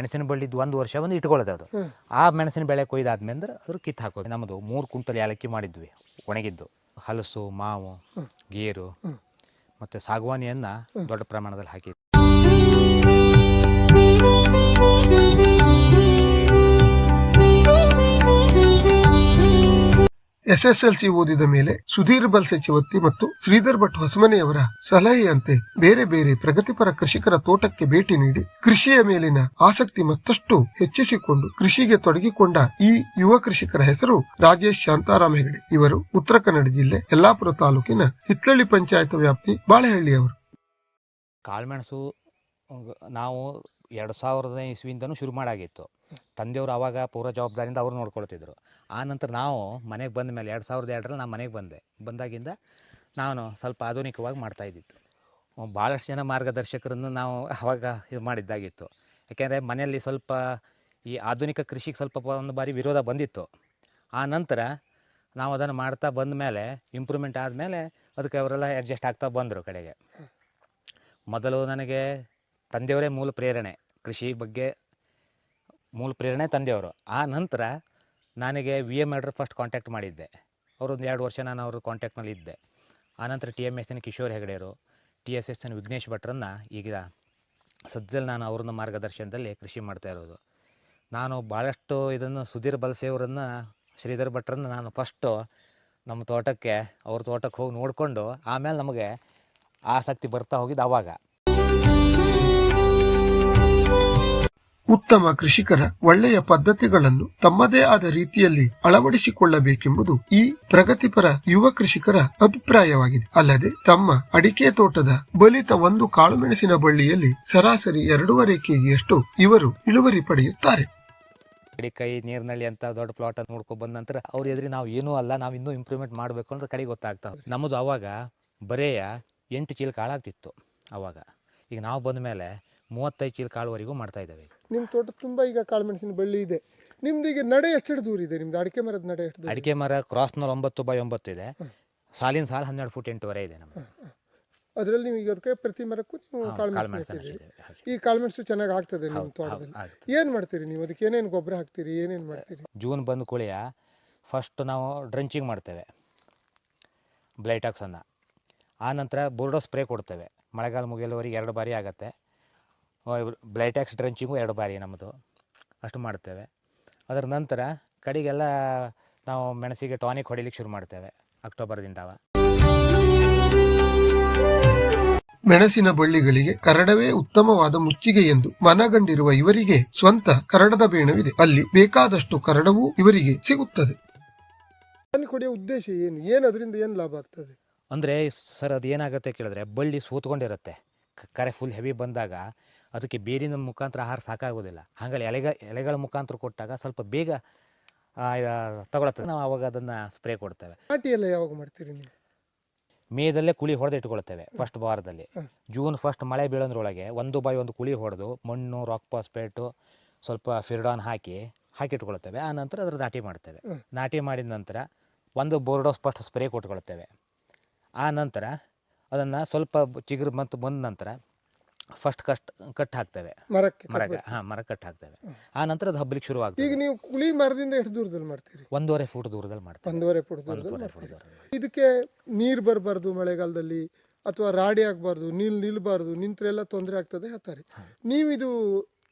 ಮೆಣಸಿನ ಬಳ್ಳಿದ್ದು 1 ವರ್ಷ ಒಂದು ಇಟ್ಕೊಳ್ಳೋದು ಅದು. ಆ ಮೆಣಸಿನ ಬೆಳೆ ಕೊಯ್ದಾದ್ಮೇಲೆ ಅದ್ರ ಕಿತ್ತು ಹಾಕೋದು. ನಮ್ಮದು 3 ಕ್ವಿಂಟಲ್ ಏಲಕ್ಕಿ ಮಾಡಿದ್ವಿ ಒಣಗಿದ್ದು. ಹಲಸು, ಮಾವು, ಗೇರು ಮತ್ತು ಸಾಗವಾನಿಯನ್ನು ದೊಡ್ಡ ಪ್ರಮಾಣದಲ್ಲಿ ಹಾಕಿದ್ವಿ. SSLC ಓದಿದ ಮೇಲೆ ಸುಧೀರ್ ಬಲ್ಸೆಚಿವತ್ತಿ ಮತ್ತು ಶ್ರೀಧರ್ ಭಟ್ ಹೊಸಮನೆಯವರ ಸಲಹೆಯಂತೆ ಬೇರೆ ಬೇರೆ ಪ್ರಗತಿಪರ ಕೃಷಿಕರ ತೋಟಕ್ಕೆ ಭೇಟಿ ನೀಡಿ ಕೃಷಿಯ ಮೇಲಿನ ಆಸಕ್ತಿ ಮತ್ತಷ್ಟು ಹೆಚ್ಚಿಸಿಕೊಂಡು ಕೃಷಿಗೆ ತೊಡಗಿಕೊಂಡ ಈ ಯುವ ಕೃಷಿಕರ ಹೆಸರು ರಾಜೇಶ್ ಶಾಂತಾರಾಮ್ ಹೆಗಡೆ. ಇವರು ಉತ್ತರ ಕನ್ನಡ ಜಿಲ್ಲೆ ಯಲ್ಲಾಪುರ ತಾಲೂಕಿನ ಹಿತ್ಲಳ್ಳಿ ಪಂಚಾಯತ್ ವ್ಯಾಪ್ತಿ ಬಾಳೆಹಳ್ಳಿಯವರು. ಕಾಳುಮೆಣಸು ನಾವು 2000 ಇಸ್ವಿಯಿಂದನೂ ಶುರು ಮಾಡಾಗಿತ್ತು. ತಂದೆಯವರು ಆವಾಗ ಪೂರ್ವ ಜವಾಬ್ದಾರಿಯಿಂದ ಅವ್ರು ನೋಡ್ಕೊಳ್ತಿದ್ರು. ಆ ನಂತರ ನಾವು ಮನೆಗೆ ಬಂದ ಮೇಲೆ 2002ರಲ್ಲಿ ನಾನು ಮನೆಗೆ ಬಂದಾಗಿಂದ ನಾನು ಸ್ವಲ್ಪ ಆಧುನಿಕವಾಗಿ ಮಾಡ್ತಾಯಿದ್ದಿತ್ತು. ಭಾಳಷ್ಟು ಜನ ಮಾರ್ಗದರ್ಶಕರನ್ನು ನಾವು ಆವಾಗ ಇದು ಮಾಡಿದ್ದಾಗಿತ್ತು. ಯಾಕೆಂದರೆ ಮನೆಯಲ್ಲಿ ಸ್ವಲ್ಪ ಈ ಆಧುನಿಕ ಕೃಷಿಗೆ ಸ್ವಲ್ಪ ಒಂದು ಬಾರಿ ವಿರೋಧ ಬಂದಿತ್ತು. ಆ ನಂತರ ನಾವು ಅದನ್ನು ಮಾಡ್ತಾ ಬಂದ ಮೇಲೆ ಇಂಪ್ರೂವ್ಮೆಂಟ್ ಆದಮೇಲೆ ಅದಕ್ಕೆ ಅವರೆಲ್ಲ ಅಡ್ಜಸ್ಟ್ ಆಗ್ತಾ ಬಂದರು ಕಡೆಗೆ. ಮೊದಲು ನನಗೆ ತಂದೆಯವರೇ ಮೂಲ ಪ್ರೇರಣೆ, ಕೃಷಿ ಬಗ್ಗೆ ಮೂಲ ಪ್ರೇರಣೆ ತಂದೆಯವರು. ಆ ನಂತರ ನನಗೆ VM ಮೇಡ್ರು ಫಸ್ಟ್ ಕಾಂಟ್ಯಾಕ್ಟ್ ಮಾಡಿದ್ದೆ. ಅವರೊಂದು 2 ವರ್ಷ ನಾನು ಅವ್ರ ಕಾಂಟ್ಯಾಕ್ಟ್ನಲ್ಲಿ ಇದ್ದೆ. ಆನಂತರ TMSನ ಕಿಶೋರ್ ಹೆಗಡೆಯರು, TSSನ ವಿಘ್ನೇಶ್ ಭಟ್ರನ್ನು ಈಗ ಸದ್ಯದಲ್ಲಿ ನಾನು ಅವ್ರನ್ನ ಮಾರ್ಗದರ್ಶನದಲ್ಲಿ ಕೃಷಿ ಮಾಡ್ತಾ ಇರೋದು. ನಾನು ಭಾಳಷ್ಟು ಇದನ್ನು ಸುಧೀರ್ ಬಲ್ಸೆಯವರನ್ನು, ಶ್ರೀಧರ್ ಭಟ್ರನ್ನು ನಾನು ಫಸ್ಟು ನಮ್ಮ ತೋಟಕ್ಕೆ ಅವ್ರ ತೋಟಕ್ಕೆ ಹೋಗಿ ನೋಡಿಕೊಂಡು ಆಮೇಲೆ ನಮಗೆ ಆಸಕ್ತಿ ಬರ್ತಾ ಹೋಗಿದ್ದು ಆವಾಗ. ಉತ್ತಮ ಕೃಷಿಕರ ಒಳ್ಳೆಯ ಪದ್ಧತಿಗಳನ್ನು ತಮ್ಮದೇ ಆದ ರೀತಿಯಲ್ಲಿ ಅಳವಡಿಸಿಕೊಳ್ಳಬೇಕೆಂಬುದು ಈ ಪ್ರಗತಿಪರ ಯುವ ಕೃಷಿಕರ ಅಭಿಪ್ರಾಯವಾಗಿದೆ. ಅಲ್ಲದೆ ತಮ್ಮ ಅಡಿಕೆ ತೋಟದ ಬಲಿತ 1 ಕಾಳುಮೆಣಸಿನ ಬಳ್ಳಿಯಲ್ಲಿ ಸರಾಸರಿ 2.5 kgಯಷ್ಟು ಇವರು ಇಳುವರಿ ಪಡೆಯುತ್ತಾರೆ. ಕೈ ನೀರ್ನಳ್ಳಿ ಅಂತ ದೊಡ್ಡ ಪ್ಲಾಟ್ ಅಂತ ನೋಡ್ಕೊಂಡು ಬಂದ ನಂತರ ಅವ್ರ ಎದುರಿ ನಾವು ಏನೂ ಅಲ್ಲ, ನಾವು ಇನ್ನೂ ಇಂಪ್ರೂವ್ಮೆಂಟ್ ಮಾಡಬೇಕು ಅಂತ ಕಡೆಗೆ ಗೊತ್ತಾಗ್ತಾವೆ. ನಮ್ಮದು ಆವಾಗ ಬರೆಯ 8 ಚೀಲ ಕಾಳಾಗ್ತಿತ್ತು ಆವಾಗ. ಈಗ ನಾವು ಬಂದ ಮೇಲೆ 35 ಚೀಲ ಕಾಳುವರೆಗೂ ಮಾಡ್ತಾ ಇದ್ದೇವೆ. ನಿಮ್ಮ ತೋಟ ತುಂಬ ಈಗ ಕಾಳುಮೆಣಸಿನ ಬಳ್ಳಿ ಇದೆ. ನಿಮ್ದು ಈಗ ನಡೆ ಎಷ್ಟು ದೂರ ಇದೆ? ನಿಮ್ದು ಅಡಿಕೆ ಮರದ ನಡೆ ಎಷ್ಟು? ಅಡಿಕೆ ಮರ ಕ್ರಾಸ್ನಲ್ಲಿ 9x9 ಇದೆ. ಸಾಲಿನ ಸಾಲು 12 ಫೂಟ್ 8 ಇದೆ ನಮ್ಮದು. ಅದರಲ್ಲಿ ನೀವು ಈಗ ಅದಕ್ಕೆ ಪ್ರತಿ ಮರಕ್ಕೂ ನೀವು ಕಾಳುಮೆಣಸು ಈ ಕಾಳುಮೆಣಸು ಚೆನ್ನಾಗಿ ಆಗ್ತದೆ ನಿಮ್ಮ ತೋಟದಲ್ಲಿ. ಏನು ಮಾಡ್ತೀರಿ ನೀವು? ಅದಕ್ಕೆ ಏನೇನು ಗೊಬ್ಬರ ಹಾಕ್ತೀರಿ, ಏನೇನು ಮಾಡ್ತೀರಿ? ಜೂನ್ ಬಂದ ಕೂಳೆಯ ಫಸ್ಟ್ ನಾವು ಡ್ರಂಚಿಂಗ್ ಮಾಡ್ತೇವೆ ಬ್ಲೈಟಾಕ್ಸನ್ನು. ಆನಂತರ ಬೋರ್ಡೋ ಸ್ಪ್ರೇ ಕೊಡ್ತೇವೆ. ಮಳೆಗಾಲ ಮುಗಿಯಲವರೆಗೆ 2 ಬಾರಿ ಆಗುತ್ತೆ. ಬ್ಲೈಟ್ಯಾಕ್ಸ್ ಡ್ರಂಚಿಂಗು 2 ಬಾರಿ ನಮ್ಮದು, ಅಷ್ಟು ಮಾಡ್ತೇವೆ. ಅದರ ನಂತರ ಕಡೆಗೆಲ್ಲ ನಾವು ಮೆಣಸಿಗೆ ಟಾನಿಕ್ ಹೊಡಿಲಿಕ್ಕೆ ಶುರು ಮಾಡ್ತೇವೆ ಅಕ್ಟೋಬರ್ದಿಂದ. ಮೆಣಸಿನ ಬಳ್ಳಿಗಳಿಗೆ ಕರಡವೇ ಉತ್ತಮವಾದ ಮುಚ್ಚಿಗೆ ಎಂದು ಮನಗಂಡಿರುವ ಇವರಿಗೆ ಸ್ವಂತ ಕರಡದ ಬೇಣವಿದೆ. ಅಲ್ಲಿ ಬೇಕಾದಷ್ಟು ಕರಡವೂ ಇವರಿಗೆ ಸಿಗುತ್ತದೆ. ಟಾನಿಕ್ ಹೊಡೆಯೋ ಉದ್ದೇಶ ಏನು? ಅದರಿಂದ ಏನು ಲಾಭ ಆಗ್ತದೆ ಅಂದರೆ ಸರ್, ಅದು ಏನಾಗುತ್ತೆ ಕೇಳಿದ್ರೆ, ಬಳ್ಳಿ ಸೂತ್ಕೊಂಡಿರುತ್ತೆ. ಕರೆ ಫುಲ್ ಹೆವಿ ಬಂದಾಗ ಅದಕ್ಕೆ ಬೇರಿನ ಮುಖಾಂತರ ಆಹಾರ ಸಾಕಾಗೋದಿಲ್ಲ. ಹಾಗಾಗಿ ಎಲೆಗಳ ಮುಖಾಂತರ ಕೊಟ್ಟಾಗ ಸ್ವಲ್ಪ ಬೇಗ ತಗೊಳ್ತದೆ. ನಾವು ಅವಾಗ ಅದನ್ನು ಸ್ಪ್ರೇ ಕೊಡ್ತೇವೆ. ನಾಟಿ ಎಲ್ಲ ಯಾವಾಗ ಮಾಡ್ತೀರಿ ನೀವು? ಮೇದಲ್ಲೇ ಕುಳಿ ಹೊಡೆದು ಇಟ್ಕೊಳ್ತೇವೆ ಫಸ್ಟ್ ವಾರದಲ್ಲಿ. ಜೂನ್ ಫಸ್ಟ್ ಮಳೆ ಬೀಳೋದ್ರೊಳಗೆ 1/1 ಕುಳಿ ಹೊಡೆದು ಮಣ್ಣು, ರಾಕ್ ಫಾಸ್ಫೇಟು, ಸ್ವಲ್ಪ ಫಿರ್ಡಾನ್ ಹಾಕಿಟ್ಕೊಳ್ತೇವೆ. ಆ ನಂತರ ಅದ್ರ ನಾಟಿ ಮಾಡ್ತೇವೆ. ನಾಟಿ ಮಾಡಿದ ನಂತರ 1 ಬೋರ್ಡೋಸ್ ಫಸ್ಟ್ ಸ್ಪ್ರೇ ಕೊಟ್ಕೊಳ್ತೇವೆ. ಆ ನಂತರ ಅದನ್ನು ಸ್ವಲ್ಪ ಚಿಗುರು ಮತ್ತು ಬಂದ ನಂತರ ಫಸ್ಟ್ ಕಟ್ ಹಾಕ್ತೇವೆ ಮರಕ್ಕೆ. ಮರ ಕಟ್ ಹಾಕ್ತೇವೆ. ಆ ನಂತರ ಅದು ಹಬ್ಬಲಿಕ್ಕೆ ಶುರು ಆಗ್ತದೆ. ಈಗ ನೀವು ಕುಳಿ ಮರದಿಂದ ಎಷ್ಟು ದೂರದಲ್ಲಿ ಮಾಡ್ತೀರಿ? 1.5 ಫೂಟ್ ದೂರದಲ್ಲಿ ಮಾಡ್ತೀವಿ. 1.5 ಫೂಟ್ ದೂರದಲ್ಲಿ. ಇದಕ್ಕೆ ನೀರು ಬರಬಾರ್ದು ಮಳೆಗಾಲದಲ್ಲಿ, ಅಥವಾ ರಾಡಿ ಆಗಬಾರ್ದು, ನಿಲ್ಬಾರ್ದು, ನಿಂತರೆಲ್ಲ ತೊಂದರೆ ಆಗ್ತದೆ ಹೇಳ್ತಾರೆ. ನೀವಿದು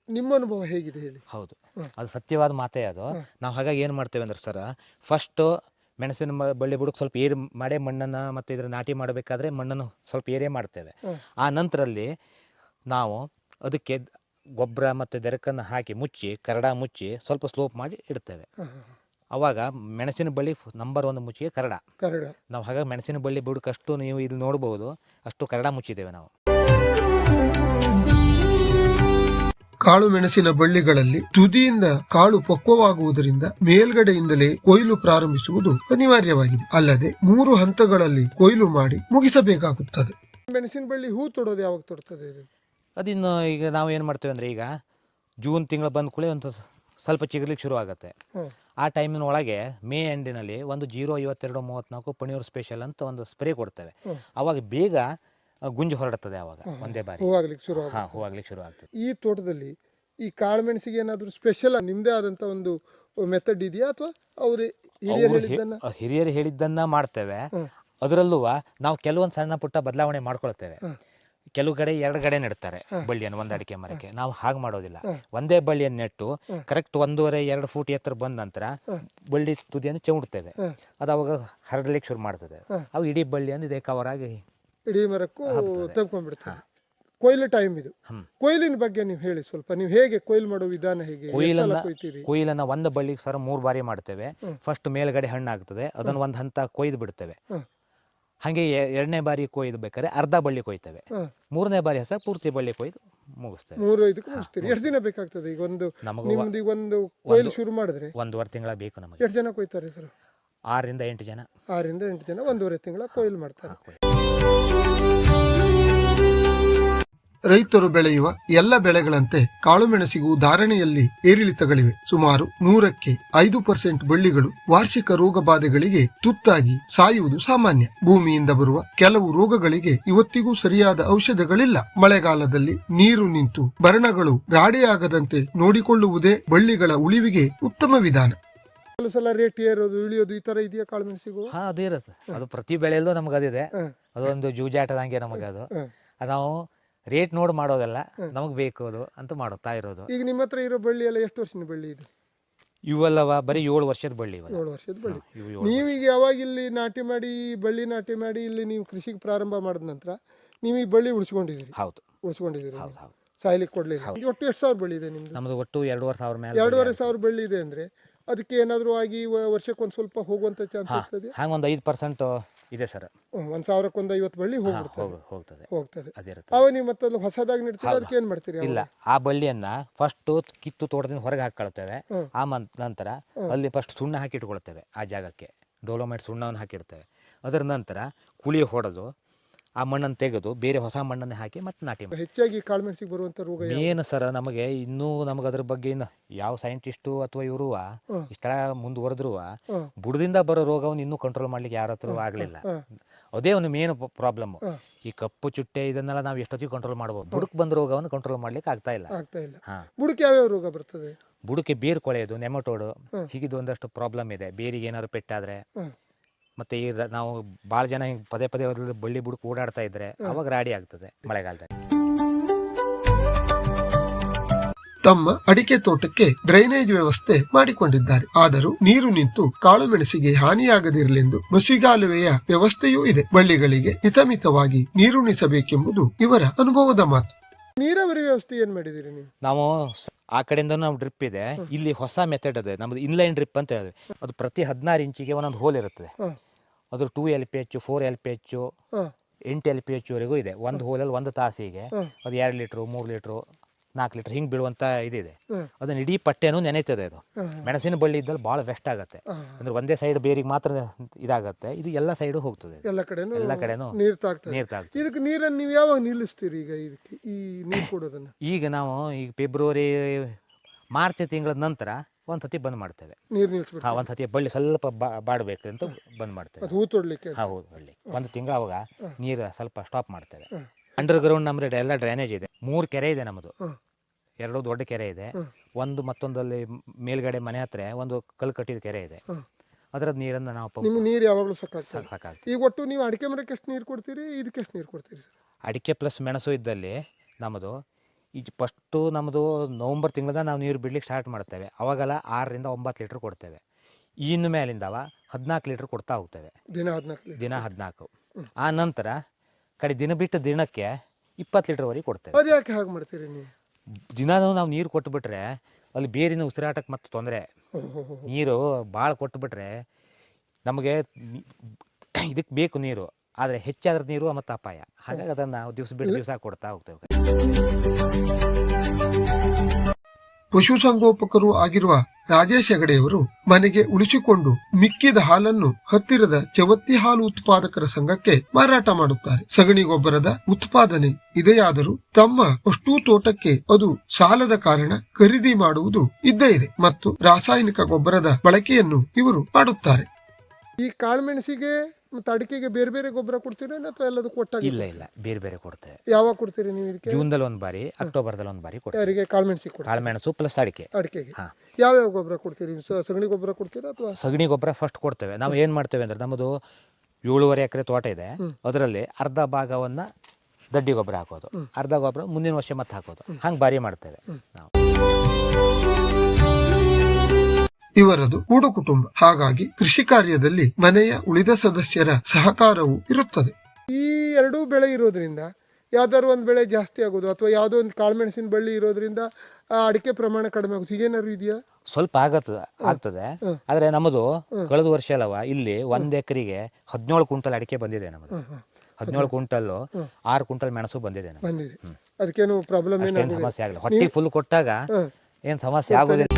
ನಿಮ್ಮ ಅನುಭವ ಹೇಗಿದೆ ಹೇಳಿ? ಹೌದು, ಅದು ಸತ್ಯವಾದ ಮಾತೇ ಅದು. ನಾವು ಹಾಗಾಗಿ ಏನು ಮಾಡ್ತೇವೆ ಅಂದ್ರೆ ಸರ್, ಫಸ್ಟು ಮೆಣಸಿನ ಬಳ್ಳಿ ಬುಡಕ್ಕೆ ಸ್ವಲ್ಪ ಏರು ಮಾಡೇ ಮಣ್ಣನ್ನು ಮತ್ತು ಇದರ ನಾಟಿ ಮಾಡಬೇಕಾದ್ರೆ ಮಣ್ಣನ್ನು ಸ್ವಲ್ಪ ಏರೇ ಮಾಡ್ತೇವೆ. ಆ ನಂತರಲ್ಲಿ ನಾವು ಅದಕ್ಕೆ ಗೊಬ್ಬರ ಮತ್ತು ದೆರಕನ್ನು ಹಾಕಿ ಕರಡ ಮುಚ್ಚಿ ಸ್ವಲ್ಪ ಸ್ಲೋಪ್ ಮಾಡಿ ಇಡ್ತೇವೆ. ಅವಾಗ ಮೆಣಸಿನ ಬಳ್ಳಿ ನಂಬರ್ 1 ಮುಚ್ಚಿಗೆ ಕರಡ. ನಾವು ಹಾಗಾಗಿ ಮೆಣಸಿನ ಬಳ್ಳಿ ಬುಡಕ್ಕಷ್ಟು ನೀವು ಇಲ್ಲಿ ನೋಡ್ಬೋದು, ಅಷ್ಟು ಕರಡ ಮುಚ್ಚಿದ್ದೇವೆ ನಾವು. ಕಾಳು ಮೆಣಸಿನ ಬಳ್ಳಿಗಳಲ್ಲಿ ತುದಿಯಿಂದ ಕಾಳು ಪಕ್ವವಾಗುವುದರಿಂದ ಮೇಲ್ಗಡೆಯಿಂದಲೇ ಕೊಯ್ಲು ಪ್ರಾರಂಭಿಸುವುದು ಅನಿವಾರ್ಯವಾಗಿದೆ. ಅಲ್ಲದೆ 3 ಹಂತಗಳಲ್ಲಿ ಕೊಯ್ಲು ಮಾಡಿ ಮುಗಿಸಬೇಕಾಗುತ್ತದೆ. ಮೆಣಸಿನ ಬಳ್ಳಿ ಹೂ ತೊಡೋದು ಯಾವಾಗ ತೊಡ್ತದೆ? ಅದಿನ್ನು ಈಗ ನಾವು ಏನು ಮಾಡ್ತೇವೆ ಅಂದರೆ, ಈಗ ಜೂನ್ ತಿಂಗಳು ಬಂದ ಕೂಡಲೇ ಒಂದು ಸ್ವಲ್ಪ ಚಿಗುರ್ಲಿಕ್ಕೆ ಶುರು ಆಗುತ್ತೆ. ಆ ಟೈಮಿನ ಒಳಗೆ ಮೇ ಎಂಡಿನಲ್ಲಿ ಒಂದು 05234 ಪಣಿಯೂರು ಸ್ಪೆಷಲ್ ಅಂತ ಒಂದು ಸ್ಪ್ರೇ ಕೊಡ್ತೇವೆ. ಅವಾಗ ಬೇಗ ಗುಂಜು ಹೊರಡುತ್ತದೆ. ಆವಾಗ ಒಂದೇ ಬಾರಿ ಹೂವಾಗ್ಲಿಕ್ಕೆ ಶುರು ಆಗ್ತದೆ. ಈ ತೋಟದಲ್ಲಿ ಈ ಕಾಳುಮೆಣಸಿಗೆ ಏನಾದರೂ ಸ್ಪೆಷಲ್ ನಿಮ್ಮದೇ ಆದಂಥ ಒಂದು ಮೆಥಡ್ ಇದೆಯಾ ಅಥವಾ ಅವರು ಹಿರಿಯರು ಹೇಳಿದ್ದನ್ನು ಹಿರಿಯರು ಹೇಳಿದ್ದನ್ನ ಮಾಡ್ತೇವೆ. ಅದರಲ್ಲೂ ನಾವು ಕೆಲವೊಂದು ಸಣ್ಣ ಪುಟ್ಟ ಬದಲಾವಣೆ ಮಾಡ್ಕೊಳ್ತೇವೆ. ಕೆಲವು ಕಡೆ 2 ಕಡೆ ನೆಡ್ತಾರೆ ಬಳ್ಳಿಯನ್ನು ಒಂದು ಅಡಿಕೆ ಮರಕ್ಕೆ. ನಾವು ಹಾಗೆ ಮಾಡೋದಿಲ್ಲ. ಒಂದೇ ಬಳ್ಳಿಯನ್ನು ನೆಟ್ಟು ಕರೆಕ್ಟ್ 1.5-2 ಫೂಟ್ ಎತ್ತರ ಬಂದ ನಂತರ ಬಳ್ಳಿ ತುದಿಯನ್ನು ಚೆವುಡ್ತೇವೆ. ಅದು ಅವಾಗ ಹರಡಲಿಕ್ಕೆ ಶುರು ಮಾಡ್ತದೆ. ಅವು ಇಡೀ ಬಳ್ಳಿಯನ್ನು ಇದೇ ಕವರ್ ಆಗಿ ಇಡೀ ಮರಕ್ಕೂ ತಂದ್ಕೊಂಡ್ಬಿಡ್ತಾರೆ. ಕೊಯ್ಲು ಟೈಮ್ ಇದು. ಕೊಯ್ಲಿನ ಬಗ್ಗೆ ನೀವು ಹೇಳಿ ಸ್ವಲ್ಪ. ನೀವು ಹೇಗೆ ಕೊಯ್ಲು ಮಾಡೋ ವಿಧಾನ ಹೇಗೆ? ಕೊಯ್ಲನ್ನ ಒಂದು ಬಳ್ಳಿಗೆ ಸರ್ 3 ಬಾರಿ ಮಾಡ್ತೇವೆ. ಫಸ್ಟ್ ಮೇಲ್ಗಡೆ ಹಣ್ಣು ಆಗ್ತದೆ, ಅದನ್ನು ಒಂದು ಹಂತ ಕೊಯ್ದು ಬಿಡ್ತೇವೆ. ಹಾಗೆ 2ನೇ ಬಾರಿ ಕೊಯ್ದು ಬೇಕಾದ್ರೆ ಅರ್ಧ ಬಳ್ಳಿ ಕೊಯ್ತೇವೆ. 3ನೇ ಬಾರಿ ಸರ್ ಪೂರ್ತಿ ಬಳ್ಳಿ ಕೊಯ್ದು ಮುಗಿಸ್ತೇವೆ. 3-5 ಮುಗಿಸ್ತೀರಿ. ಎಷ್ಟು ದಿನ ಬೇಕಾಗ್ತದೆ ಈಗ ನಿಮ್ದು ಒಂದು ಕೊಯ್ಲು ಶುರು ಮಾಡಿದ್ರೆ? 1.5 ತಿಂಗಳ ಬೇಕು ನಮಗೆ. ಎಷ್ಟು ಜನ ಕೊಯ್ತಾರೆ ಸರ್? 6-8 ಜನ. 6-8 ಜನ 1.5 ತಿಂಗಳ ಕೊಯ್ಲು ಮಾಡ್ತಾರೆ. ರೈತರು ಬೆಳೆಯುವ ಎಲ್ಲ ಬೆಳೆಗಳಂತೆ ಕಾಳುಮೆಣಸಿಗೂ ಧಾರಣೆಯಲ್ಲಿ ಏರಿಳಿತಗಳಿವೆ. ಸುಮಾರು 100ಕ್ಕೆ 5% ಬಳ್ಳಿಗಳು ವಾರ್ಷಿಕ ರೋಗ ಬಾಧೆಗಳಿಗೆ ತುತ್ತಾಗಿ ಸಾಯುವುದು ಸಾಮಾನ್ಯ. ಭೂಮಿಯಿಂದ ಬರುವ ಕೆಲವು ರೋಗಗಳಿಗೆ ಇವತ್ತಿಗೂ ಸರಿಯಾದ ಔಷಧಗಳಿಲ್ಲ. ಮಳೆಗಾಲದಲ್ಲಿ ನೀರು ನಿಂತು ಬರಣಗಳು ರಾಡಿಯಾಗದಂತೆ ನೋಡಿಕೊಳ್ಳುವುದೇ ಬಳ್ಳಿಗಳ ಉಳಿವಿಗೆ ಉತ್ತಮ ವಿಧಾನ. ಕೆಲವು ಸಲ ರೇಟ್ ಏರೋದು ಇಳಿಯೋದು ಈ ತರ ಇದೆಯಾ ಕಾಳುಮೆಣಸಿಗೂ? ಅದೇ ಇರುತ್ತೆ. ಅದು ಪ್ರತಿ ಬೆಳೆಯಲ್ಲೂ ನಮ್ಗೆ ಅದಿದೆ. ಅದೊಂದು ಜೂಜಾಟದಂಗೆ ನಮಗೆ ಅದು ನಾವು ರೇಟ್ ನೋಡಿ ಮಾಡೋದಲ್ಲ, ನಮಗೆ ಬೇಕು ಅದು ಅಂತ ಮಾಡುತ್ತಾ ಇರೋದು. ಈಗ ನಿಮ್ಮ ಹತ್ರ ಇರೋ ಬಳ್ಳಿ ಎಲ್ಲ ಎಷ್ಟು ವರ್ಷದ ಬಳ್ಳಿ ಇದೆ? ಇವೆಲ್ಲವ ಬರೀ 7 ವರ್ಷದ ಬಳ್ಳಿ. 7 ವರ್ಷದ ಬಳ್ಳಿ. ನೀವೀಗ ಯಾವಾಗ ಇಲ್ಲಿ ನಾಟಿ ಮಾಡಿ ಬಳ್ಳಿ ನಾಟಿ ಮಾಡಿ ಇಲ್ಲಿ ನೀವು ಕೃಷಿಗೆ ಪ್ರಾರಂಭ ಮಾಡಿದ ನಂತರ ನೀವು ಈ ಬಳ್ಳಿ ಉಳಿಸ್ಕೊಂಡಿದ್ದೀರಿ? ಹೌದು, ಉಳಿಸ್ಕೊಂಡಿದ್ದೀರಿ. ಸಾಯ್ಲಿಕ್ಕೆ ಕೊಡ್ಲಿಲ್ಲ. ಒಟ್ಟು ಎಷ್ಟು ಸಾವಿರ ಬಳ್ಳಿ ಇದೆ ನಿಮ್ದು? ನಮ್ದು ಒಟ್ಟು 2,500 ಮೇಲೆ. 2,500 ಬಳ್ಳಿ ಇದೆ ಅಂದ್ರೆ ಅದಕ್ಕೆ ಏನಾದರೂ ಆಗಿ ವರ್ಷಕ್ಕೊಂದು ಸ್ವಲ್ಪ ಹೋಗುವಂತ ಚಾನ್ಸ್ ಇರ್ತದೆ? ಹಾಗೆ ಒಂದು 5% ಇದೆ ಸರ್. 1,000ಕ್ಕೆ 50 ಬಳ್ಳಿ ಹೋಗ್ತದೆ. ಅವ ನೀವು ಮತ್ತೆ ಹೊಸದಾಗಿ ನೆಡ್ತೀರಿ, ಅದಕ್ಕೆ ಏನ್ ಮಾಡ್ತೀರಿ? ಇಲ್ಲ, ಆ ಬಳ್ಳಿಯನ್ನ ಫಸ್ಟ್ ಕಿತ್ತು ತೋಟದಿಂದ ಹೊರಗೆ ಹಾಕೊಳ್ತೇವೆ. ಆ ನಂತರ ಅಲ್ಲಿ ಫಸ್ಟ್ ಸುಣ್ಣ ಹಾಕಿ ಇಟ್ಕೊಳ್ತೇವೆ. ಆ ಜಾಗಕ್ಕೆ ಡೋಲೋಮೈಟ್ ಸುಣ್ಣವನ್ನು ಹಾಕಿಡ್ತೇವೆ. ಅದರ ನಂತರ ಕುಳಿ ಹೊಡೆದು ಆ ಮಣ್ಣನ್ನು ತೆಗೆದು ಬೇರೆ ಹೊಸ ಮಣ್ಣನ್ನು ಹಾಕಿ ಮತ್ತೆ ನಾಟಿ ಮಾಡಿ. ಹೆಚ್ಚಾಗಿ ಕಾಳುಮೆಣಸಿಗೆ ಬರುವಂತ ರೋಗ ಏನು ಸರ್? ನಮಗೆ ಇನ್ನೂ ನಮಗೆ ಅದ್ರ ಬಗ್ಗೆ ಇನ್ನು ಯಾವ ಸೈಂಟಿಸ್ಟು ಅಥವಾ ಇವರು ಇಷ್ಟ ಮುಂದುವರೆದ್ರು ಬುಡದಿಂದ ಬರೋ ರೋಗವನ್ನು ಇನ್ನೂ ಕಂಟ್ರೋಲ್ ಮಾಡ್ಲಿಕ್ಕೆ ಯಾರ ಹತ್ರ ಆಗಲಿಲ್ಲ. ಅದೇ ಒಂದು ಮೇನ್ ಪ್ರಾಬ್ಲಮ್. ಈ ಕಪ್ಪು ಚುಟ್ಟೆ ಇದನ್ನೆಲ್ಲ ನಾವು ಎಷ್ಟೊತ್ತಿಗೆ ಕಂಟ್ರೋಲ್ ಮಾಡ್ಬೋದು, ಬುಡಕ್ಕೆ ಬಂದ ರೋಗವನ್ನು ಕಂಟ್ರೋಲ್ ಮಾಡ್ಲಿಕ್ಕೆ ಆಗ್ತಾ ಇಲ್ಲ. ಬುಡಕ್ಕೆ ಯಾವ್ಯಾವ ರೋಗ ಬರ್ತದೆ? ಬುಡಕ್ಕೆ ಬೇರು ಕೊಳೆಯೋದು, ನೆಮಟೋಡು, ಹೀಗಿದ್ದು ಒಂದಷ್ಟು ಪ್ರಾಬ್ಲಮ್ ಇದೆ. ಬೇರಿಗೆ ಏನಾದ್ರು ಪೆಟ್ಟಾದ್ರೆ ಮತ್ತೆ ಈ ನಾವು ಭಾಳ ಜನ ಹಿಂಗೆ ಪದೇ ಬಳ್ಳಿ ಬುಡಕ್ಕೆ ಓಡಾಡ್ತಾ ಇದ್ರೆ ಅವಾಗ ರಾಡಿ ಆಗ್ತದೆ ಮಳೆಗಾಲದಲ್ಲಿ. ತಮ್ಮ ಅಡಿಕೆ ತೋಟಕ್ಕೆ ಡ್ರೈನೇಜ್ ವ್ಯವಸ್ಥೆ ಮಾಡಿಕೊಂಡಿದ್ದಾರೆ. ಆದರೂ ನೀರು ನಿಂತು ಕಾಳುಮೆಣಸಿಗೆ ಹಾನಿಯಾಗದಿರಲೆಂದು ಬಸಿಗಾಲುವೆಯ ವ್ಯವಸ್ಥೆಯೂ ಇದೆ. ಬಳ್ಳಿಗಳಿಗೆ ಹಿತಮಿತವಾಗಿ ನೀರುಣಿಸಬೇಕೆಂಬುದು ಇವರ ಅನುಭವದ ಮಾತು. ನೀರಾವರಿ ವ್ಯವಸ್ಥೆ ಏನ್ ಮಾಡಿದಿರಿ ನೀವು? ನಾವು ಆ ಕಡೆಯಿಂದ ನಾವು ಡ್ರಿಪ್ ಇದೆ. ಇಲ್ಲಿ ಹೊಸ ಮೆಥಡ್ ಇದೆ ನಮ್ದು, ಇನ್ಲೈನ್ ಡ್ರಿಪ್ ಅಂತ ಹೇಳಿದ್ವಿ. ಅದು ಪ್ರತಿ 16 ಇಂಚಿಗೆ ಒಂದೊಂದು ಹೋಲ್ ಇರುತ್ತದೆ. ಅದು 2 LPH 4 LPH 8 LPH ವರೆಗೂ ಇದೆ. ಒಂದು ಹೋಲಲ್ಲಿ 1 ತಾಸಿಗೆ ಅದು 2 ಲೀಟ್ರು 3 ಲೀಟ್ರು 4 ಲೀಟರ್ ಹಿಂಗೆ ಬೀಳುವಂತ ಇದಿದೆ. ಅದನ್ನ ಇಡೀ ಪಟ್ಟೆನೂ ನೆನೆತದೆ. ಅದು ಮೆಣಸಿನ ಬಳ್ಳಿ ಇದ್ದಲ್ಲಿ ಭಾಳ ವೆಸ್ಟ್ ಆಗುತ್ತೆ. ಅಂದ್ರೆ ಒಂದೇ ಸೈಡ್ ಬೇರಿಗೆ ಮಾತ್ರ ಇದಾಗತ್ತೆ, ಇದು ಎಲ್ಲ ಸೈಡು ಹೋಗ್ತದೆ. ಎಲ್ಲ ಕಡೆನೂ ನೀರು ತಾಗ್ತದೆ. ಇದಕ್ಕೆ ನೀರನ್ನು ನೀವು ಯಾವಾಗ ನಿಲ್ಲಿಸ್ತೀರಿ? ಈಗ ಇದಕ್ಕೆ ಈ ನೀರು ಕೊಡೋದನ್ನ ಈಗ ನಾವು ಈಗ ಫೆಬ್ರವರಿ ಮಾರ್ಚ್ ತಿಂಗಳ ನಂತರ ಒಂದ್ಸತಿ ಬಂದ್ ಮಾಡ್ತೇವೆ. ನೀರು ನಿಲ್ಲಿಸ್ಬಿಟ್ಟು ಒಂದ್ಸತಿ ಬಳ್ಳಿ ಸ್ವಲ್ಪ ಬಾಡಬೇಕು ಅಂತ ಬಂದ್ ಮಾಡ್ತೇವೆ. ಹೂ ತೊಡ್ಲಿಕ್ಕೆ ಹೌದು, ಬಳ್ಳಿ 1 ತಿಂಗಳ ಅವಾಗ ನೀರು ಸ್ವಲ್ಪ ಸ್ಟಾಪ್ ಮಾಡ್ತೇವೆ. ಅಂಡರ್ ಗ್ರೌಂಡ್ ನಮ್ದು ಎಲ್ಲ ಡ್ರೈನೇಜ್ ಇದೆ. 3 ಕೆರೆ ಇದೆ ನಮ್ಮದು. 2 ದೊಡ್ಡ ಕೆರೆ ಇದೆ. ಒಂದು ಮತ್ತೊಂದಲ್ಲಿ ಮೇಲ್ಗಡೆ ಮನೆ ಹತ್ರ ಒಂದು ಕಲ್ಲು ಕಟ್ಟಿದ ಕೆರೆ ಇದೆ. ಅದರ ನೀರನ್ನು ನಾವು ನೀರು ಯಾವಾಗಲೂ ಸಾಕಾಗ್ತದೆ. ಈಗ ಒಟ್ಟು ನೀವು ಅಡಿಕೆ ಮರಕ್ಕೆ ಎಷ್ಟು ನೀರು ಕೊಡ್ತೀರಿ, ಇದಕ್ಕೆ ಎಷ್ಟು ನೀರು ಕೊಡ್ತೀರಿ? ಅಡಿಕೆ ಪ್ಲಸ್ ಮೆಣಸು ಇದ್ದಲ್ಲಿ ನಮ್ಮದು ಈಗ ಫಸ್ಟು ನಮ್ಮದು ನವಂಬರ್ ತಿಂಗಳಿಂದ ನಾವು ನೀರು ಬಿಡ್ಲಿಕ್ಕೆ ಸ್ಟಾರ್ಟ್ ಮಾಡ್ತೇವೆ. ಅವಾಗೆಲ್ಲ 6ರಿಂದ 9 ಲೀಟ್ರ್ ಕೊಡ್ತೇವೆ. ಇನ್ನು ಮೇಲಿಂದವ 14 ಲೀಟ್ರ್ ಕೊಡ್ತಾ ಹೋಗ್ತೇವೆ. ದಿನ 14. ಆ ನಂತರ ಕಡೆ ದಿನ ಬಿಟ್ಟು ದಿನಕ್ಕೆ 20 ಲೀಟರ್ವರೆಗೆ ಕೊಡ್ತೇವೆ. ಅದು ಯಾಕೆ ಹಾಗೆ ಮಾಡ್ತೀರಿ ನೀವು? ದಿನಾನು ನಾವು ನೀರು ಕೊಟ್ಟುಬಿಟ್ರೆ ಅಲ್ಲಿ ಬೇರಿನ ಉಸಿರಾಟಕ್ಕೆ ಮತ್ತೆ ತೊಂದರೆ. ನೀರು ಭಾಳ ಕೊಟ್ಟುಬಿಟ್ರೆ ನಮಗೆ ಇದಕ್ಕೆ ಬೇಕು ನೀರು, ಆದರೆ ಹೆಚ್ಚಾದ್ರೆ ನೀರು ಮತ್ತು ಅಪಾಯ. ಹಾಗಾಗಿ ಅದನ್ನು ನಾವು ದಿವಸ ಬಿಟ್ಟು ದಿವಸ ಕೊಡ್ತಾ ಹೋಗ್ತೇವೆ. ಪಶುಸಂಗೋಪಕರು ಆಗಿರುವ ರಾಜೇಶ್ ಹೆಗಡೆಯವರು ಮನೆಗೆ ಉಳಿಸಿಕೊಂಡು ಮಿಕ್ಕಿದ ಹಾಲನ್ನು ಹತ್ತಿರದ ಚವತ್ತಿ ಹಾಲು ಉತ್ಪಾದಕರ ಸಂಘಕ್ಕೆ ಮಾರಾಟ ಮಾಡುತ್ತಾರೆ. ಸಗಣಿ ಗೊಬ್ಬರದ ಉತ್ಪಾದನೆ ಇದೆಯಾದರೂ ತಮ್ಮ ಅಷ್ಟೂ ತೋಟಕ್ಕೆ ಅದು ಸಾಲದ ಕಾರಣ ಖರೀದಿ ಮಾಡುವುದು ಇದ್ದೇ ಇದೆ ಮತ್ತು ರಾಸಾಯನಿಕ ಗೊಬ್ಬರದ ಬಳಕೆಯನ್ನು ಇವರು ಮಾಡುತ್ತಾರೆ. ಈ ಕಾಳುಮೆಣಸಿಗೆ ಮತ್ತು ಅಡಿಕೆಗೆ ಬೇರೆ ಬೇರೆ ಗೊಬ್ಬರ ಕೊಡ್ತೀರಾ ಅಥವಾ ಎಲ್ಲದಕ್ಕೂ ಒಟ್ಟಾಗಿ? ಇಲ್ಲ ಇಲ್ಲ, ಬೇರೆ ಬೇರೆ ಕೊಡ್ತೇವೆ. ಯಾವಾಗ ಕೊಡ್ತೀರಿ ನೀವು ಇದಕ್ಕೆ? ಜೂನ್ದಲ್ಲಿ ಒಂದು ಬಾರಿ, ಅಕ್ಟೋಬರ್ದಲ್ಲಿ ಒಂದು ಬಾರಿ ಕೊಡ್ತೇವೆ. ಯಾರಿಗೆ? ಕಾಳುಮೆಣಸಿಗೆ ಕೊಡ್ತೀರಾ? ಕಾಳುಮೆಣಸು ಪ್ಲಸ್ ಅಡಿಕೆ. ಅಡಿಕೆಗೆ ಹಾಂ. ಯಾವ್ಯಾವ ಗೊಬ್ಬರ ಕೊಡ್ತೀರಿ? ಸಗಣಿ ಗೊಬ್ಬರ ಕೊಡ್ತೀರಾ ಅಥವಾ? ಸಗಣಿ ಗೊಬ್ಬರ ಫಸ್ಟ್ ಕೊಡ್ತೇವೆ. ನಾವು ಏನು ಮಾಡ್ತೇವೆ ಅಂದರೆ, ನಮ್ಮದು 7.5 ಎಕರೆ ತೋಟ ಇದೆ. ಅದರಲ್ಲಿ ಅರ್ಧ ಭಾಗವನ್ನು ದಡ್ಡಿ ಗೊಬ್ಬರ ಹಾಕೋದು, ಅರ್ಧ ಗೊಬ್ಬರ ಮುಂದಿನ ವರ್ಷ ಮತ್ತೆ ಹಾಕೋದು, ಹಂಗೆ ಬಾರಿ ಮಾಡ್ತೇವೆ ನಾವು. ಇವರದು ಕೂಡು ಕುಟುಂಬ, ಹಾಗಾಗಿ ಕೃಷಿ ಕಾರ್ಯದಲ್ಲಿ ಮನೆಯ ಉಳಿದ ಸದಸ್ಯರ ಸಹಕಾರವೂ ಇರುತ್ತದೆ. ಈ ಎರಡೂ ಬೆಳೆ ಇರೋದ್ರಿಂದ ಯಾವ್ದಾದ್ರು ಒಂದು ಬೆಳೆ ಜಾಸ್ತಿ ಆಗೋದು ಅಥವಾ ಯಾವುದೋ ಒಂದು ಕಾಳುಮೆಣಸಿನ ಬಳ್ಳಿ ಇರೋದ್ರಿಂದ ಆ ಅಡಿಕೆ ಪ್ರಮಾಣ ಕಡಿಮೆ ಆಗೋದು, ಹೀಗೇನಾದ್ರು ಇದೆಯಾ? ಸ್ವಲ್ಪ ಆಗ್ತದೆ. ಆದರೆ ನಮ್ಮದು ಕಳೆದ ವರ್ಷ ಅಲ್ಲವ, ಇಲ್ಲಿ 1 ಎಕರೆಗೆ 17 ಕ್ವಿಂಟಲ್ ಅಡಿಕೆ ಬಂದಿದೆ. ನಮ್ಮದು 17 ಕ್ವಿಂಟಲ್ಲು 6 ಕ್ವಿಂಟಲ್ ಮೆಣಸು ಬಂದಿದೆ. ಬಂದಿದೆ. ಅದಕ್ಕೇನು ಪ್ರಾಬ್ಲಮ್ ಏನು ಸಮಸ್ಯೆ ಆಗಲ್ಲ. ಹೊಟ್ಟೆ ಫುಲ್ ಕೊಟ್ಟಾಗ ಏನು ಸಮಸ್ಯೆ ಆಗೋದಿಲ್ಲ.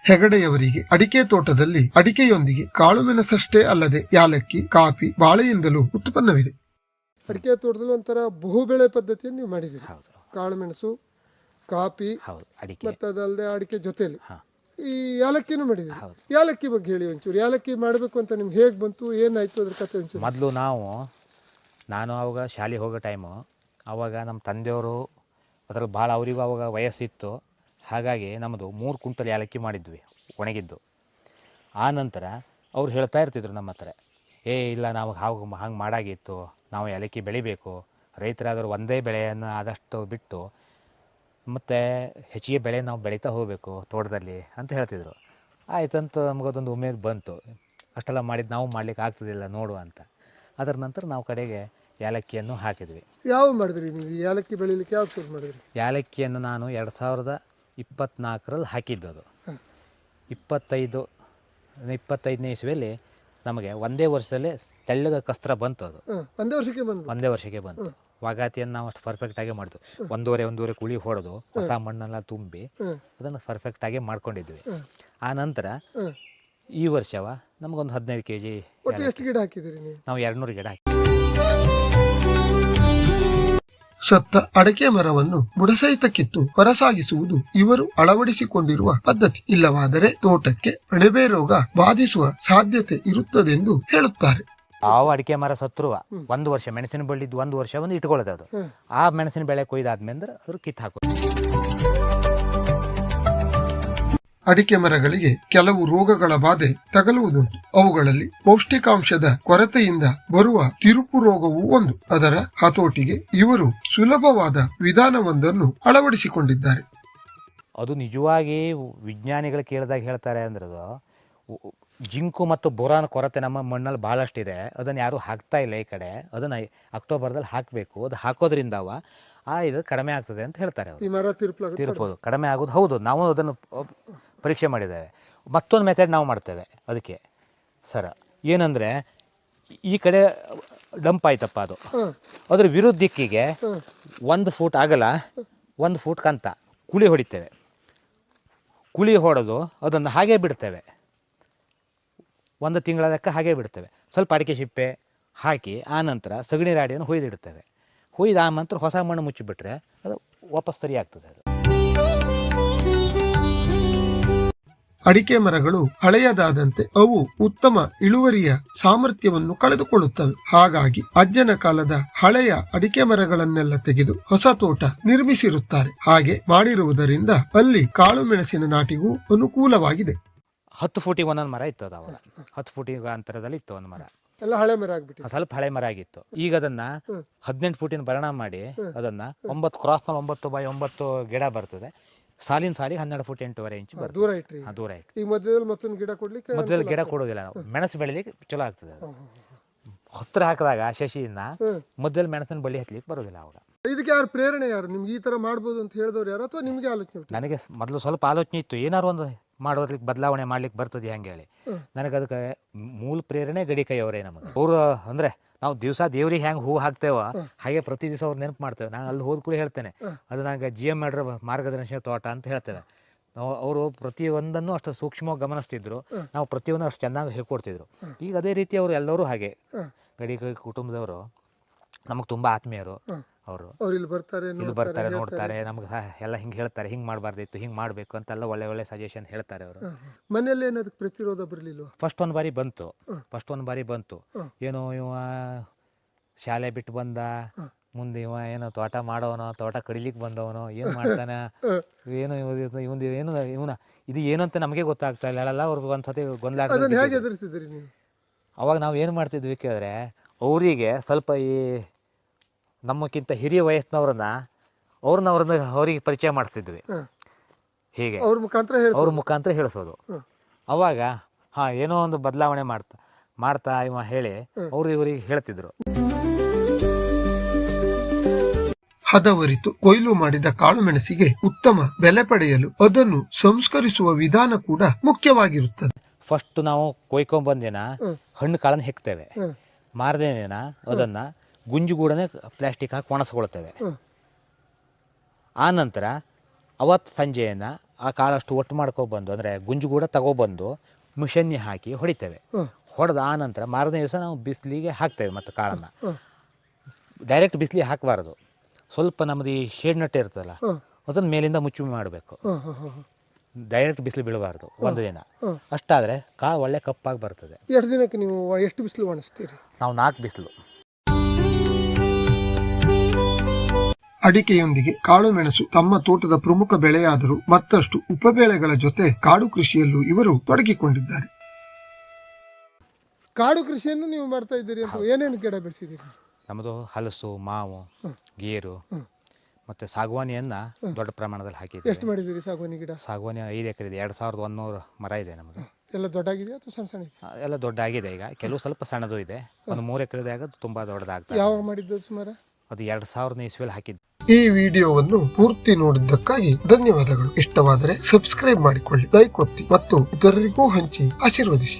ಹೆಗಡೆಯವರಿಗೆ ಅಡಿಕೆ ತೋಟದಲ್ಲಿ ಅಡಿಕೆಯೊಂದಿಗೆ ಕಾಳುಮೆಣಸಷ್ಟೇ ಅಲ್ಲದೆ ಯಾಲಕ್ಕಿ, ಕಾಫಿ, ಬಾಳೆಯಿಂದಲೂ ಉತ್ಪನ್ನವಿದೆ. ಅಡಿಕೆ ತೋಟದಲ್ಲಿ ಒಂಥರ ಬಹುಬೆಳೆ ಪದ್ಧತಿಯನ್ನು ನೀವು ಮಾಡಿದ್ದೀರಿ. ಕಾಳುಮೆಣಸು, ಕಾಫಿ, ಅಡಿಕೆ ಮತ್ತು ಅದಲ್ಲದೆ ಅಡಿಕೆ ಜೊತೆಯಲ್ಲಿ ಈ ಯಾಲಕ್ಕಿನೂ ಮಾಡಿದ್ದೀರಿ. ಯಾಲಕ್ಕಿ ಬಗ್ಗೆ ಹೇಳಿ ಒಂಚೂರು. ಯಾಲಕ್ಕಿ ಮಾಡಬೇಕು ಅಂತ ನಿಮ್ಗೆ ಹೇಗೆ ಬಂತು, ಏನಾಯ್ತು ಅದ್ರ ಕಥೆ ಒಂಚೂರು? ಮೊದಲು ನಾನು ಅವಾಗ ಶಾಲೆಗೆ ಹೋಗೋ ಟೈಮು, ಆವಾಗ ನಮ್ಮ ತಂದೆಯವರು ಅದ್ರಲ್ಲಿ ಭಾಳ ಅವರಿಗೂ ಅವಾಗ ವಯಸ್ಸಿತ್ತು. ಹಾಗಾಗಿ ನಮ್ಮದು 3 ಕ್ವಿಂಟಲ್ ಯಾಲಕ್ಕಿ ಮಾಡಿದ್ವಿ, ಒಣಗಿದ್ದು. ಆ ನಂತರ ಅವ್ರು ಹೇಳ್ತಾ ಇರ್ತಿದ್ರು ನಮ್ಮ ಹತ್ರ, ಇಲ್ಲ ನಾವು ಹಂಗೆ ಮಾಡಾಗಿತ್ತು, ನಾವು ಏಲಕ್ಕಿ ಬೆಳಿಬೇಕು, ರೈತರಾದರೂ ಒಂದೇ ಬೆಳೆಯನ್ನು ಆದಷ್ಟು ಬಿಟ್ಟು ಮತ್ತು ಹೆಚ್ಚಿಗೆ ಬೆಳೆ ನಾವು ಬೆಳೀತಾ ಹೋಗಬೇಕು ತೋಟದಲ್ಲಿ ಅಂತ ಹೇಳ್ತಿದ್ರು. ಆಯ್ತಂತ ನಮಗದೊಂದು ಉಮೇದು ಬಂತು, ಅಷ್ಟೆಲ್ಲ ಮಾಡಿದ್ದು ನಾವು ಮಾಡ್ಲಿಕ್ಕೆ ಆಗ್ತದಿಲ್ಲ ನೋಡುವ ಅಂತ. ಅದರ ನಂತರ ನಾವು ಕಡೆಗೆ ಏಲಕ್ಕಿಯನ್ನು ಹಾಕಿದ್ವಿ. ಯಾವ ಮಾಡಿದ್ರಿ ನೀವು ಏಲಕ್ಕಿ ಬೆಳೀಲಿಕ್ಕೆ? ಯಾವ ಶುರು ಮಾಡಿದ್ರಿ? ಏಲಕ್ಕಿಯನ್ನು ನಾನು 2024ರಲ್ಲಿ ಹಾಕಿದ್ದು. ಅದು 25ನೇ ಇಸ್ವಿಯಲ್ಲಿ ನಮಗೆ ಒಂದೇ ವರ್ಷದಲ್ಲಿ ತೆಳ್ಳಗ ಕಸ್ತ್ರ ಬಂತು. ಅದು ಒಂದೇ ವರ್ಷಕ್ಕೆ ಬಂತು. ವಾಗಾತಿಯನ್ನು ನಾವು ಅಷ್ಟು ಪರ್ಫೆಕ್ಟಾಗಿ ಮಾಡಿದ್ವಿ. ಒಂದೂವರೆ ಕುಳಿ ಹೊಡೆದು ಹೊಸ ಮಣ್ಣೆಲ್ಲ ತುಂಬಿ ಅದನ್ನು ಪರ್ಫೆಕ್ಟಾಗಿ ಮಾಡ್ಕೊಂಡಿದ್ವಿ. ಆ ನಂತರ ಈ ವರ್ಷವ ನಮಗೊಂದು 15 kg ಗಿಡ ಹಾಕಿದ್ದೀರಿ ನೀವು? ನಾವು 200 ಗಿಡ ಹಾಕಿ. ಸತ್ತ ಅಡಕೆ ಮರವನ್ನು ಬುಡಸಹಿತ ಕಿತ್ತು ಹೊರಸಾಗಿಸುವುದು ಇವರು ಅಳವಡಿಸಿಕೊಂಡಿರುವ ಪದ್ಧತಿ. ಇಲ್ಲವಾದರೆ ತೋಟಕ್ಕೆ ಅಣಬೆ ರೋಗ ಬಾಧಿಸುವ ಸಾಧ್ಯತೆ ಇರುತ್ತದೆಂದು ಹೇಳುತ್ತಾರೆ. ಯಾವ ಅಡಿಕೆ ಮರ ಸತ್ರು 1 ವರ್ಷ, ಮೆಣಸಿನ ಬಳ್ಳಿದ್ದು 1 ವರ್ಷವನ್ನು ಇಟ್ಕೊಳ್ಳೋದು. ಅದು ಆ ಮೆಣಸಿನ ಬೆಳೆ ಕೊಯ್ದಾದ್ಮೇಲೆ ಅದ್ರ ಕಿತ್ತು ಹಾಕೋದು. ಅಡಿಕೆ ಮರಗಳಿಗೆ ಕೆಲವು ರೋಗಗಳ ಬಾಧೆ ತಗಲುವುದುಂಟು. ಅವುಗಳಲ್ಲಿ ಪೌಷ್ಟಿಕಾಂಶದ ಕೊರತೆಯಿಂದ ಬರುವ ತಿರುಪು ರೋಗವೂ ಒಂದು. ಅದರ ಹತೋಟಿಗೆ ಇವರು ಸುಲಭವಾದ ವಿಧಾನವೊಂದನ್ನು ಅಳವಡಿಸಿಕೊಂಡಿದ್ದಾರೆ. ಅದು ನಿಜವಾಗಿ ವಿಜ್ಞಾನಿಗಳು ಕೇಳಿದಾಗ ಹೇಳ್ತಾರೆ ಅಂದ್ರೆ, ಜಿಂಕು ಮತ್ತು ಬೋರಾನ್ ಕೊರತೆ ನಮ್ಮ ಮಣ್ಣಲ್ಲಿ ಭಾಳಷ್ಟಿದೆ, ಅದನ್ನು ಯಾರೂ ಹಾಕ್ತಾ ಇಲ್ಲ ಈ ಕಡೆ, ಅದನ್ನು ಅಕ್ಟೋಬರ್ದಲ್ಲಿ ಹಾಕಬೇಕು. ಅದು ಹಾಕೋದ್ರಿಂದ ಇದು ಕಡಿಮೆ ಆಗ್ತದೆ ಅಂತ ಹೇಳ್ತಾರೆ. ತಿರುಪೋದು ಕಡಿಮೆ ಆಗೋದು ಹೌದು. ನಾವು ಅದನ್ನು ಪರೀಕ್ಷೆ ಮಾಡಿದ್ದೇವೆ. ಮತ್ತೊಂದು ಮೆಥಡ್ ನಾವು ಮಾಡ್ತೇವೆ ಅದಕ್ಕೆ ಸರ್, ಏನಂದರೆ ಈ ಕಡೆ ಡಂಪ್ ಆಯ್ತಪ್ಪ, ಅದು ಅದ್ರ ವಿರುದ್ಧ ದಿಕ್ಕಿಗೆ 1 ಫೂಟ್ ಅಗಲ 1 ಫೂಟ್ ಕಂತ ಕುಳಿ ಹೊಡಿತೇವೆ. ಕುಳಿ ಹೊಡೆದು ಅದನ್ನು ಹಾಗೇ ಬಿಡ್ತೇವೆ. 1 ತಿಂಗಳ ಲೆಕ್ಕ ಹಾಗೇ ಬಿಡ್ತೇವೆ. ಸ್ವಲ್ಪ ಅಡಿಕೆ ಸಿಪ್ಪೆ ಹಾಕಿ ಆ ನಂತರ ಸಗಣಿ ರಾಡಿಯನ್ನು ಹೊಯ್ದಿಡ್ತೇವೆ. ಹೊಯ್ದು ಆ ನಂತರ ಹೊಸ ಮಣ್ಣು ಮುಚ್ಚಿಬಿಟ್ರೆ ಅದು ವಾಪಸ್ ಸರಿ ಆಗ್ತದೆ. ಅದು ಅಡಿಕೆ ಮರಗಳು ಹಳೆಯದಾದಂತೆ ಅವು ಉತ್ತಮ ಇಳುವರಿಯ ಸಾಮರ್ಥ್ಯವನ್ನು ಕಳೆದುಕೊಳ್ಳುತ್ತವೆ. ಹಾಗಾಗಿ ಅಜ್ಜನ ಕಾಲದ ಹಳೆಯ ಅಡಿಕೆ ಮರಗಳನ್ನೆಲ್ಲ ತೆಗೆದು ಹೊಸ ತೋಟ ನಿರ್ಮಿಸಿರುತ್ತಾರೆ. ಹಾಗೆ ಮಾಡಿರುವುದರಿಂದ ಅಲ್ಲಿ ಕಾಳು ಮೆಣಸಿನ ನಾಟಿಗೂ ಅನುಕೂಲವಾಗಿದೆ. 10 ಫೂಟಿಗೆ ಒಂದೊಂದು ಮರ ಇತ್ತು. ಅದು ಅವಾಗ 10 ಫೂಟಿಗೆ ಅಂತರದಲ್ಲಿ ಇತ್ತು ಒಂದು ಮರ. ಎಲ್ಲ ಹಳೆ ಮರ ಆಗ್ಬಿಟ್ಟು ಸ್ವಲ್ಪ ಹಳೆ ಮರ ಆಗಿತ್ತು. ಈಗ ಅದನ್ನ 18 ಫೂಟಿನ ಭರಣ ಮಾಡಿ ಅದನ್ನ 9 ಕ್ರಾಸ್ನಲ್ಲಿ 9x9 ಗಿಡ ಬರ್ತದೆ. ಸಾಲಿನ 12 ಫೂಟ್ 8.5 ಇಂಚ್ ದೂರ ಇಟ್ರಿ. ದೂರ ಇಟ್ಟು ಈ ಮಧ್ಯದಲ್ಲಿ ಮತ್ತೊಂದು ಗಿಡ ಕೊಡ್ಲಿಕ್ಕೆ ಮೊದಲು ಗಿಡ ಕೊಡೋದಿಲ್ಲ ನಾವು. ಮೆಣಸು ಬೆಳಿಲಿಕ್ಕೆ ಚಲೋ ಆಗ್ತದೆ. ಅದು ಹತ್ತಿರ ಹಾಕಿದಾಗ ಶಶಿಯಿಂದ ಮೊದಲು ಮೆಣಸಿನ ಬಳ್ಳಿ ಹತ್ಲಿಕ್ಕೆ ಬರೋದಿಲ್ಲ ಅವಾಗ. ಇದಕ್ಕೆ ಯಾರು ಪ್ರೇರಣೆ, ಯಾರು ನಿಮ್ಗೆ ಈ ತರ ಮಾಡ್ಬೋದು ಅಂತ ಹೇಳಿದವ್ರು ಯಾರು, ಅಥವಾ ನಿಮ್ಗೆ ಆಲೋಚನೆ? ನನಗೆ ಮೊದಲು ಸ್ವಲ್ಪ ಆಲೋಚನೆ ಇತ್ತು, ಏನಾರು ಒಂದು ಮಾಡೋದ್ಲಿಕ್ಕೆ ಬದಲಾವಣೆ ಮಾಡ್ಲಿಕ್ಕೆ ಬರ್ತದೆ ಹಂಗೆ ಹೇಳಿ. ನನಗೆ ಅದಕ್ಕೆ ಮೂಲ ಪ್ರೇರಣೆ ಗಡಿಕೈಯವರೇ. ನಮಗೆ ಅವರು ಅಂದರೆ ನಾವು ದಿವಸ ದೇವ್ರಿಗೆ ಹೆಂಗೆ ಹೂ ಹಾಕ್ತೇವೋ ಹಾಗೆ ಪ್ರತಿ ದಿವಸ ಅವ್ರು ನೆನಪು ಮಾಡ್ತೇವೆ. ನಾನು ಅಲ್ಲಿ ಹೋದ ಕೂಡ ಹೇಳ್ತೇನೆ, ಅದು ನನಗೆ GM ಮಾಡ್ರ ಮಾರ್ಗದರ್ಶನ ತೋಟ ಅಂತ ಹೇಳ್ತೇವೆ. ಅವರು ಪ್ರತಿಯೊಂದನ್ನು ಅಷ್ಟು ಸೂಕ್ಷ್ಮವಾಗಿ ಗಮನಿಸ್ತಿದ್ರು. ನಾವು ಪ್ರತಿಯೊಂದು ಅಷ್ಟು ಚೆನ್ನಾಗಿ ಹೇಳ್ಕೊಡ್ತಿದ್ರು. ಈಗ ಅದೇ ರೀತಿ ಅವರು ಎಲ್ಲರೂ ಹಾಗೆ ಗಡಿಕೈ ಕುಟುಂಬದವರು ನಮಗೆ ತುಂಬ ಆತ್ಮೀಯರು. ಅವರು. ಅವ್ರು ಇಲ್ಲಿ ಬರ್ತಾರೆ, ಇಲ್ಲಿ ಬರ್ತಾರೆ, ನೋಡ್ತಾರೆ, ನಮ್ಗೆ ಎಲ್ಲ ಹಿಂಗೆ ಹೇಳ್ತಾರೆ, ಹಿಂಗೆ ಮಾಡಬಾರ್ದಿತ್ತು, ಹಿಂಗೆ ಮಾಡಬೇಕು ಅಂತೆಲ್ಲ ಒಳ್ಳೆ ಒಳ್ಳೆ ಸಜೆಷನ್ ಹೇಳ್ತಾರೆ ಅವರು. ಮನೆಯಲ್ಲಿ ಏನದಕ್ಕೆ ಪ್ರತಿರೋಧ ಬರಲಿಲ್ವ? ಫಸ್ಟ್ ಒಂದು ಬಾರಿ ಬಂತು. ಏನೋ ಇವ ಶಾಲೆ ಬಿಟ್ಟು ಬಂದ, ಮುಂದೆ ಇವ ಏನೋ ತೋಟ ಮಾಡೋನೋ, ತೋಟ ಕಡಿಲಿಕ್ಕೆ ಬಂದವನೋ, ಏನು ಮಾಡ್ತಾನೆ, ಏನು ಇವನು ಇವನ ಇದು ಏನು ಅಂತ ನಮಗೆ ಗೊತ್ತಾಗ್ತಾ ಇಲ್ಲ. ಅವ್ರಿಗೆ ಒಂದ್ಸತಿ ಗೊಂದಲ. ಹೇಗೆ ಎದುರಿಸಿದ್ರಿ ನೀವು? ಅವಾಗ ನಾವು ಏನು ಮಾಡ್ತಿದ್ವಿ ಕೇಳಿದ್ರೆ, ಅವರಿಗೆ ಸ್ವಲ್ಪ ಈ ನಮ್ಮಕ್ಕಿಂತ ಹಿರಿಯ ವಯಸ್ಸಿನವ್ರನ್ನ ಅವ್ರಿಗೆ ಪರಿಚಯ ಮಾಡ್ತಿದ್ವಿ. ಹೀಗೆ ಅವ್ರ ಮುಖಾಂತರ ಹೇಳಿಸೋದು. ಅವಾಗ ಏನೋ ಒಂದು ಬದಲಾವಣೆ ಮಾಡ್ತಾ ಇವ ಹೇಳಿ ಇವರಿಗೆ ಹೇಳ್ತಿದ್ರು. ಹದವರಿತು ಕೊಯ್ಲು ಮಾಡಿದ ಕಾಳುಮೆಣಸಿಗೆ ಉತ್ತಮ ಬೆಲೆ ಪಡೆಯಲು ಅದನ್ನು ಸಂಸ್ಕರಿಸುವ ವಿಧಾನ ಕೂಡ ಮುಖ್ಯವಾಗಿರುತ್ತದೆ. ಫಸ್ಟ್ ನಾವು ಕೊಯ್ಕೊಂಡ್ಬಂದಿನ ಹಣ್ಣು ಕಾಳನ್ನು ಹೆಕ್ತೇವೆ. ಮಾರದೇನ ಅದನ್ನ ಗುಂಜುಗೂಡನೆ ಪ್ಲಾಸ್ಟಿಕ್ ಹಾಕಿ ಒಣಸ್ಕೊಳ್ತೇವೆ. ಆ ನಂತರ ಅವತ್ತು ಸಂಜೆಯನ್ನ ಆ ಕಾಳಷ್ಟು ಒಟ್ಟು ಮಾಡ್ಕೊಬಂದು, ಅಂದರೆ ಗುಂಜುಗೂಡ ತಗೊಬಂದು ಮಿಷನ್ಗೆ ಹಾಕಿ ಹೊಡಿತೇವೆ. ಹೊಡೆದ ಆ ನಂತರ ಮಾರನೇ ದಿವಸ ನಾವು ಬಿಸಿಲಿಗೆ ಹಾಕ್ತೇವೆ. ಮತ್ತು ಕಾಳನ್ನು ಡೈರೆಕ್ಟ್ ಬಿಸಿಲಿಗೆ ಹಾಕಬಾರ್ದು. ಸ್ವಲ್ಪ ನಮ್ಮದು ಈ ಶೇಡ್ ನಟ್ಟೆ ಇರ್ತದಲ್ಲ, ಅದನ್ನು ಮೇಲಿಂದ ಮುಚ್ಚಿ ಮಾಡಬೇಕು. ಡೈರೆಕ್ಟ್ ಬಿಸಿಲು ಬೀಳಬಾರ್ದು ಒಂದು ದಿನ. ಅಷ್ಟಾದರೆ ಕಾಳು ಒಳ್ಳೆ ಕಪ್ಪಾಗಿ ಬರ್ತದೆ. ಎಷ್ಟು ದಿನಕ್ಕೆ ನೀವು ಎಷ್ಟು ಬಿಸಿಲು ಒಣಸ್ತೀರಿ? ನಾವು 4 ಬಿಸಿಲು. ಅಡಿಕೆಯೊಂದಿಗೆ ಕಾಳುಮೆಣಸು ತಮ್ಮ ತೋಟದ ಪ್ರಮುಖ ಬೆಳೆಯಾದರೂ ಮತ್ತಷ್ಟು ಉಪಬೆಳೆಗಳ ಜೊತೆ ಕಾಡು ಕೃಷಿಯಲ್ಲೂ ಇವರು ತೊಡಗಿಕೊಂಡಿದ್ದಾರೆ. ಕಾಡು ಕೃಷಿಯನ್ನು ನೀವು ಮಾಡ್ತಾ ಇದ್ದೀರಿ ಅಂತ ಏನೇನು ಗಿಡ ಬೆಳೆಸಿದ್ದೀರಿ? ನಮ್ಮದು ಹಲಸು, ಮಾವು, ಗೇರು ಮತ್ತು ಸಾಗವಾನಿಯನ್ನು ದೊಡ್ಡ ಪ್ರಮಾಣದಲ್ಲಿ ಹಾಕಿದ್ದೀವಿ. ಎಷ್ಟು ಮಾಡಿದ್ದೀರಿ ಸಾಗವಾನಿ ಗಿಡ? ಸಾಗವಾನಿ 5 ಎಕರೆ ಇದೆ. 2100 ಮರ ಇದೆ ನಮ್ಮದು. ಎಲ್ಲ ದೊಡ್ಡಾಗಿದೆಯಾ ಅಥವಾ ಸಣ್ಣ ಸಣ್ಣ? ಎಲ್ಲ ದೊಡ್ಡ ಆಗಿದೆ. ಈಗ ಕೆಲವು ಸ್ವಲ್ಪ ಸಣ್ಣದು ಇದೆ. ಒಂದು 3 ಎಕರೆದೇ ಆಗೋದು ತುಂಬ ದೊಡ್ಡದಾಗ್ತದೆ. ಯಾವಾಗ ಮಾಡಿದ್ದು ಸುಮಾರು? ಅದು 2000 ಇಸ್ವಿಯಲ್ಲಿ ಹಾಕಿದ್ದು. ಈ ವಿಡಿಯೋವನ್ನು ಪೂರ್ತಿ ನೋಡಿದ್ದಕ್ಕಾಗಿ ಧನ್ಯವಾದಗಳು. ಇಷ್ಟವಾದರೆ ಸಬ್ಸ್ಕ್ರೈಬ್ ಮಾಡಿಕೊಳ್ಳಿ, ಲೈಕ್ ಒತ್ತಿ ಮತ್ತು ಇತರರಿಗೂ ಹಂಚಿ ಆಶೀರ್ವದಿಸಿ.